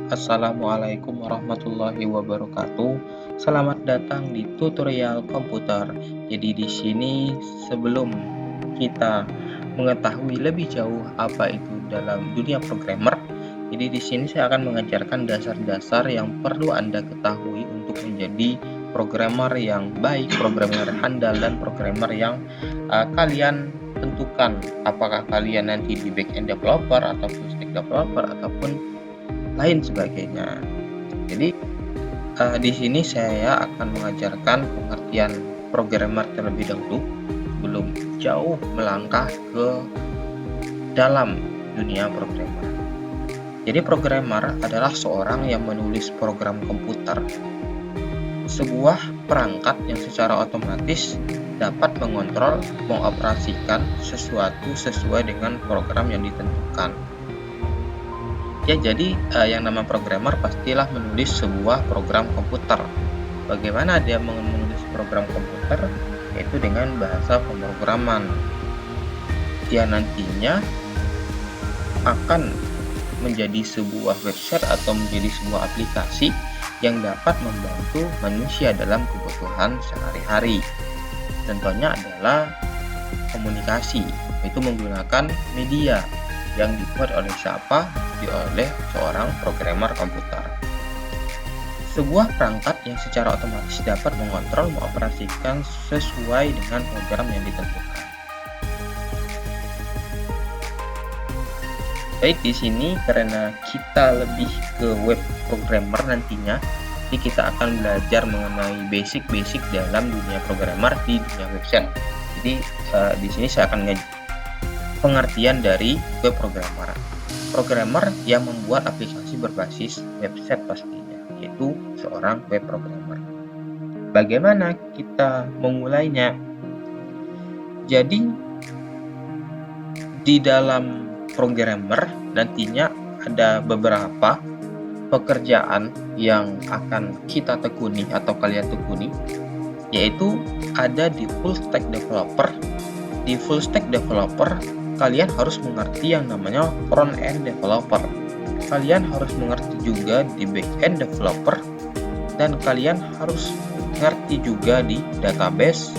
Assalamualaikum warahmatullahi wabarakatuh. Selamat datang di tutorial komputer. Jadi di sini sebelum kita mengetahui lebih jauh apa itu dalam dunia programmer, jadi di sini saya akan mengajarkan dasar-dasar yang perlu Anda ketahui untuk menjadi programmer yang baik, programmer handal, dan programmer yang kalian tentukan apakah kalian nanti di backend developer atau full stack developer ataupun lain sebagainya. Jadi di sini saya akan mengajarkan pengertian programmer terlebih dahulu sebelum jauh melangkah ke dalam dunia programmer. Jadi programmer adalah seorang yang menulis program komputer, sebuah perangkat yang secara otomatis dapat mengontrol, mengoperasikan sesuatu sesuai dengan program yang ditentukan. Ya, jadi yang nama programmer pastilah menulis sebuah program komputer. Bagaimana dia menulis program komputer? Yaitu dengan bahasa pemrograman. Dia nantinya akan menjadi sebuah website atau menjadi sebuah aplikasi yang dapat membantu manusia dalam kebutuhan sehari-hari. Contohnya adalah komunikasi, yaitu menggunakan media yang dibuat oleh siapa? Oleh seorang programmer komputer. Sebuah perangkat yang secara otomatis dapat mengontrol, mengoperasikan sesuai dengan program yang ditentukan. Baik, di sini karena kita lebih ke web programmer nantinya, jadi kita akan belajar mengenai basic-basic dalam dunia programmer di dunia website. Jadi di sini saya akan pengertian dari web programmer. Programmer yang membuat aplikasi berbasis website pastinya, yaitu seorang web programmer. Bagaimana kita memulainya? Jadi di dalam programmer nantinya ada beberapa pekerjaan yang akan kita tekuni atau kalian tekuni, yaitu ada di full stack developer. Di full stack developer kalian harus mengerti yang namanya front end developer. Kalian harus mengerti juga di back end developer, dan kalian harus mengerti juga di database,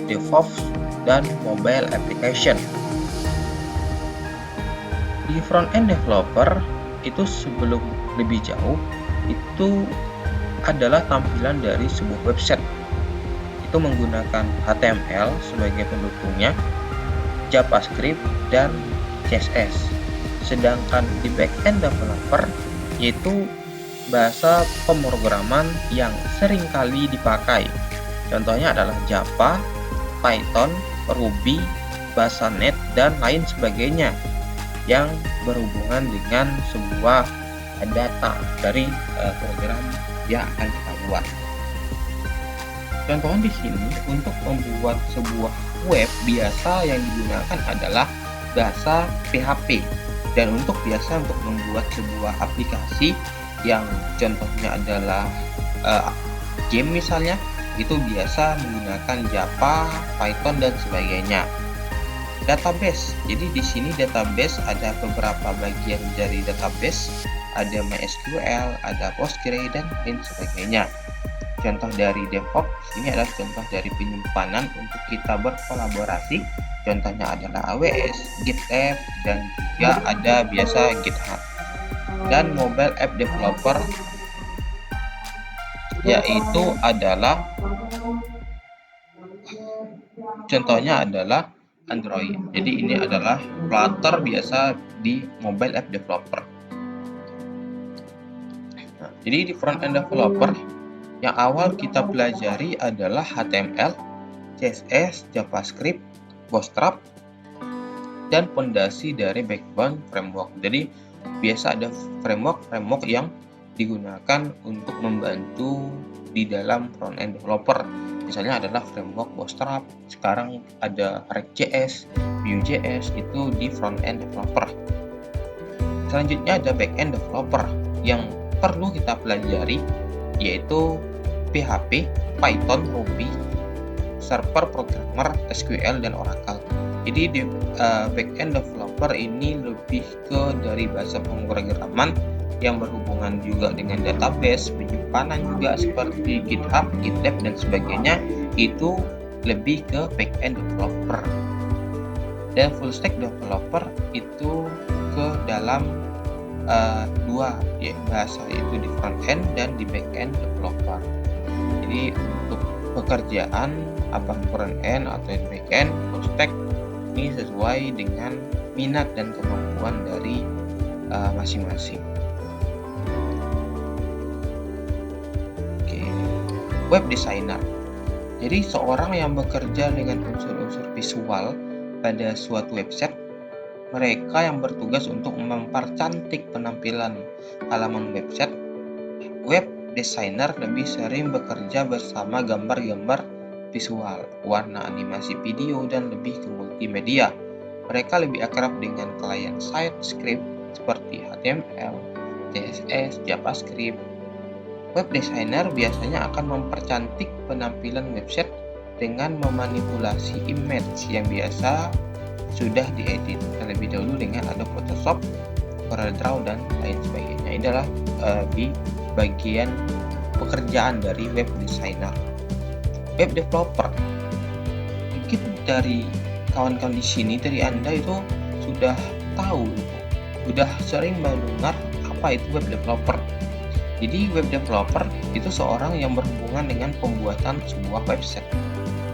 DevOps, dan mobile application. Di front end developer itu sebelum lebih jauh itu adalah tampilan dari sebuah website. Itu menggunakan HTML sebagai pendukungnya, JavaScript, dan CSS. Sedangkan di backend developer yaitu bahasa pemrograman yang sering kali dipakai. Contohnya adalah Java, Python, Ruby, bahasa .NET, dan lain sebagainya yang berhubungan dengan sebuah data dari program yang akan kita buat. Contohnya di sini untuk membuat sebuah web biasa yang digunakan adalah bahasa PHP, dan untuk membuat sebuah aplikasi yang contohnya adalah game misalnya, itu biasa menggunakan Java, Python, dan sebagainya. Database, jadi di sini database ada beberapa bagian dari database, ada MySQL, ada Postgre, dan lain sebagainya. Contoh dari DevOps ini adalah contoh dari penyimpanan untuk kita berkolaborasi. Contohnya adalah AWS, GitLab, dan juga ada biasa GitHub. Dan mobile app developer yaitu adalah contohnya adalah Android. Jadi ini adalah Flutter biasa di mobile app developer. Nah, jadi di front end developer yang awal kita pelajari adalah HTML, CSS, JavaScript, Bootstrap, dan fondasi dari backbone framework. Jadi biasa ada framework yang digunakan untuk membantu di dalam front end developer. Misalnya adalah framework Bootstrap, sekarang ada React.js, Vue.js, itu di front end developer. Selanjutnya ada back end developer yang perlu kita pelajari, yaitu PHP, Python, Ruby, server programmer, SQL, dan Oracle. Jadi di backend developer ini lebih ke dari bahasa pemrograman yang berhubungan juga dengan database, penyimpanan juga seperti GitHub, GitLab dan sebagainya, itu lebih ke backend developer. Dan full stack developer itu ke dalam dua bahasa, yaitu di front end dan di back end developer. Jadi untuk pekerjaan apa front end atau back end, full stack ini sesuai dengan minat dan kemampuan dari masing-masing. Oke, web designer. Jadi seorang yang bekerja dengan unsur-unsur visual pada suatu website. Mereka yang bertugas untuk mempercantik penampilan halaman website. Web designer lebih sering bekerja bersama gambar-gambar visual, warna animasi video, dan lebih ke multimedia. Mereka lebih akrab dengan client side script seperti HTML, CSS, JavaScript. Web designer biasanya akan mempercantik penampilan website dengan memanipulasi image yang biasa sudah diedit terlebih dahulu dengan Adobe Photoshop, CorelDRAW dan lain sebagainya. Ini adalah di bagian pekerjaan dari web designer. Web developer, mungkin dari kawan-kawan di sini, dari Anda itu sudah tahu, sudah sering mendengar apa itu web developer. Jadi web developer itu seorang yang berhubungan dengan pembuatan sebuah website.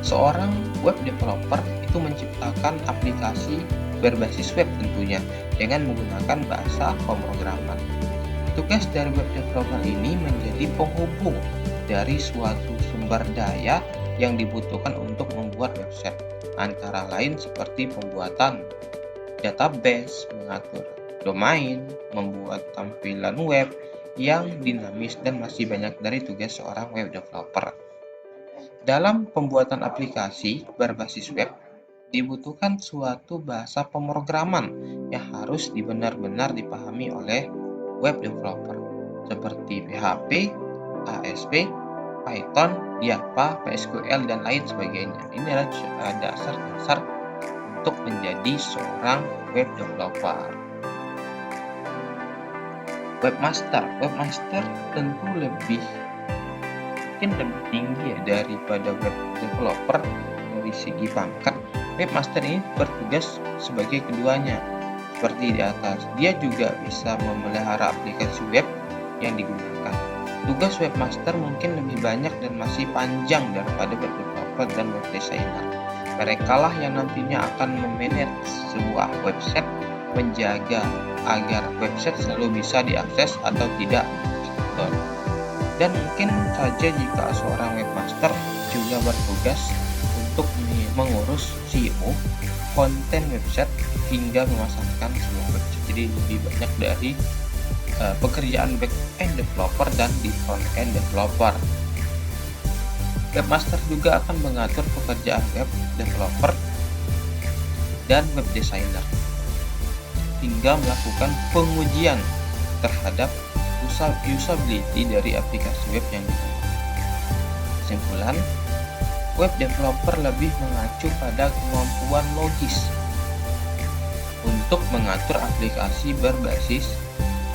Seorang web developer itu menciptakan aplikasi berbasis web tentunya dengan menggunakan bahasa pemrograman. Tugas dari web developer ini menjadi penghubung dari suatu sumber daya yang dibutuhkan untuk membuat website, antara lain seperti pembuatan database, mengatur domain, membuat tampilan web yang dinamis, dan masih banyak dari tugas seorang web developer. Dalam pembuatan aplikasi berbasis web, dibutuhkan suatu bahasa pemrograman yang harus benar-benar dipahami oleh web developer, seperti PHP, ASP, Python, Java, PSQL, dan lain sebagainya. Ini adalah dasar-dasar untuk menjadi seorang web developer. Webmaster tentu lebih tinggi daripada web developer dari segi pangkat. Webmaster ini bertugas sebagai keduanya seperti di atas. Dia juga bisa memelihara aplikasi web yang digunakan. Tugas webmaster mungkin lebih banyak dan masih panjang daripada web developer dan web designer. Mereka lah yang nantinya akan memanage sebuah website, menjaga agar website selalu bisa diakses atau tidak. Dan mungkin saja jika seorang webmaster juga bertugas untuk mengurus SEO, konten website, hingga memasarkan sebuah website. Jadi lebih banyak dari pekerjaan back-end developer dan di front-end developer. Webmaster juga akan mengatur pekerjaan web developer dan web designer, hingga melakukan pengujian terhadap usability dari aplikasi web yang digunakan. Kesimpulan, web developer lebih mengacu pada kemampuan logis untuk mengatur aplikasi berbasis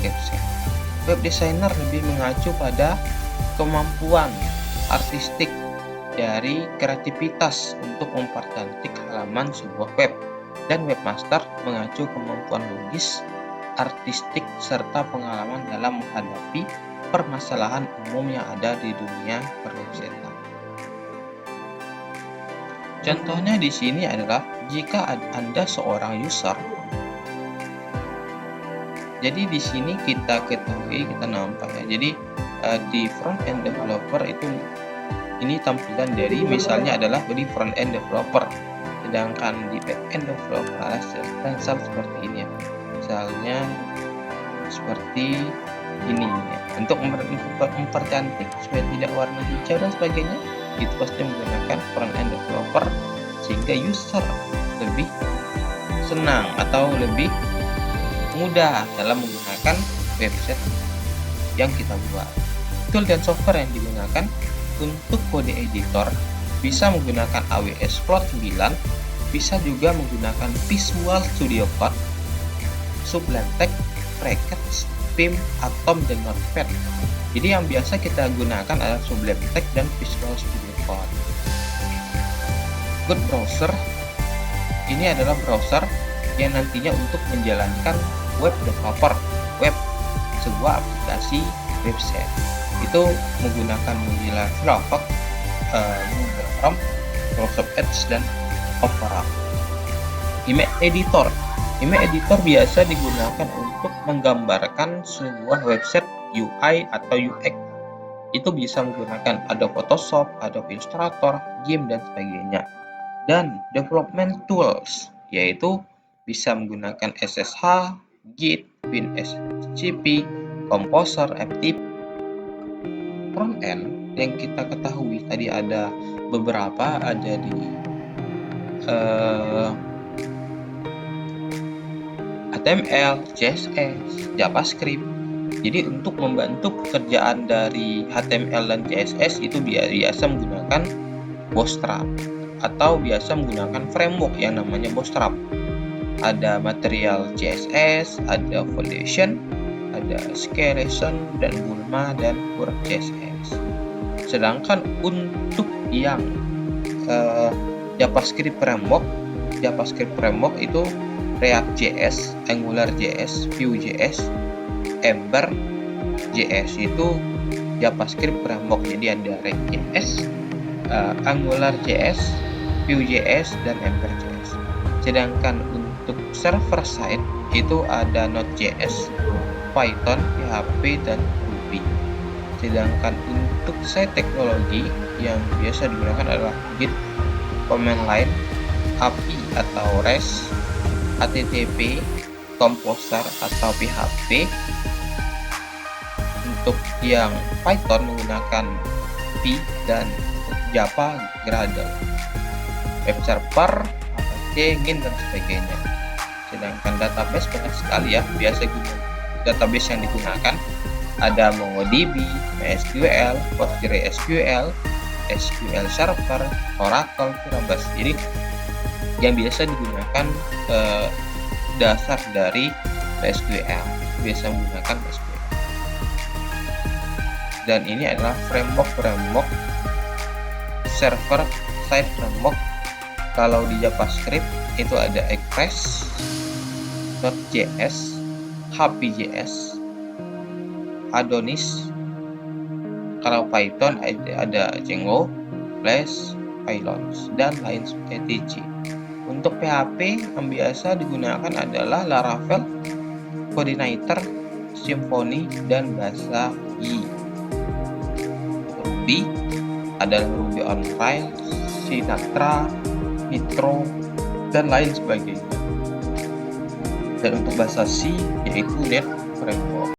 website. Web designer lebih mengacu pada kemampuan artistik dari kreativitas untuk mempercantik halaman sebuah web, dan webmaster mengacu kemampuan logis, artistik, serta pengalaman dalam menghadapi permasalahan umum yang ada di dunia perwebsitean. Contohnya di sini adalah jika Anda seorang user. Jadi di sini kita ketahui, kita nampak ya. Jadi di front end developer itu ini tampilan dari misalnya adalah di front end developer, sedangkan di back end developer adalah style seperti ini ya. Misalnya seperti ini ya. Untuk mempercantik supaya tidak warna hijau dan sebagainya, itu pasti menggunakan front end developer sehingga user lebih senang atau lebih mudah dalam menggunakan website yang kita buat. Tool dan software yang digunakan untuk kode editor bisa menggunakan AWS Cloud 9, bisa juga menggunakan Visual Studio Code, Sublime Text, Brackets, Vim, Atom, dan Notepad. Jadi yang biasa kita gunakan adalah Sublime Text dan Visual Studio Code. Good Browser ini adalah browser yang nantinya untuk menjalankan web developer web, sebuah aplikasi website. Itu menggunakan Mozilla Firefox, Google Chrome, Microsoft Edge, dan Opera. Image Editor biasa digunakan untuk menggambarkan sebuah website UI atau UX. Itu bisa menggunakan Adobe Photoshop, Adobe Illustrator, GIMP, dan sebagainya. Dan Development Tools, yaitu bisa menggunakan SSH, Git, WinSCP, Composer, FTP. Frontend yang kita ketahui tadi ada beberapa, ada di HTML, CSS, JavaScript. Jadi untuk membantu pekerjaan dari HTML dan CSS itu biasa menggunakan Bootstrap atau biasa menggunakan framework yang namanya Bootstrap. Ada Material CSS, ada Foundation, ada Skeleton, dan Bulma, dan Core CSS. Sedangkan untuk yang JavaScript framework itu React.js, AngularJS, Vue.js, Ember.js itu JavaScript framework. Jadi ada React.js, AngularJS, Vue.js, dan Ember.js. Sedangkan untuk server side itu ada Node.js, Python, PHP, dan Ruby. Sedangkan untuk side teknologi yang biasa digunakan adalah Git, command line, API atau REST, HTTP, Composer atau PHP. Untuk yang Python menggunakan Py dan Java Gradle, web server, Apache, Gin, dan sebagainya. Sedangkan database banyak sekali ya, biasa database yang digunakan ada MongoDB, MySQL, PostgreSQL, SQL Server, Oracle, Keras. Jadi yang biasa digunakan dasar dari SQL, biasa menggunakan SQL. Dan ini adalah framework server side framework. Kalau di JavaScript itu ada Express, Node.js, HPJS, Adonis. Kalau Python ada Django, Flash, Pylons, dan lain sebagainya. Untuk PHP yang biasa digunakan adalah Laravel, Coordinator, Symfony, dan bahasa Y. Ruby adalah Ruby on Rails, Sinatra, Nitro, dan lain sebagainya. Dan untuk bahasa C yaitu Net Framework.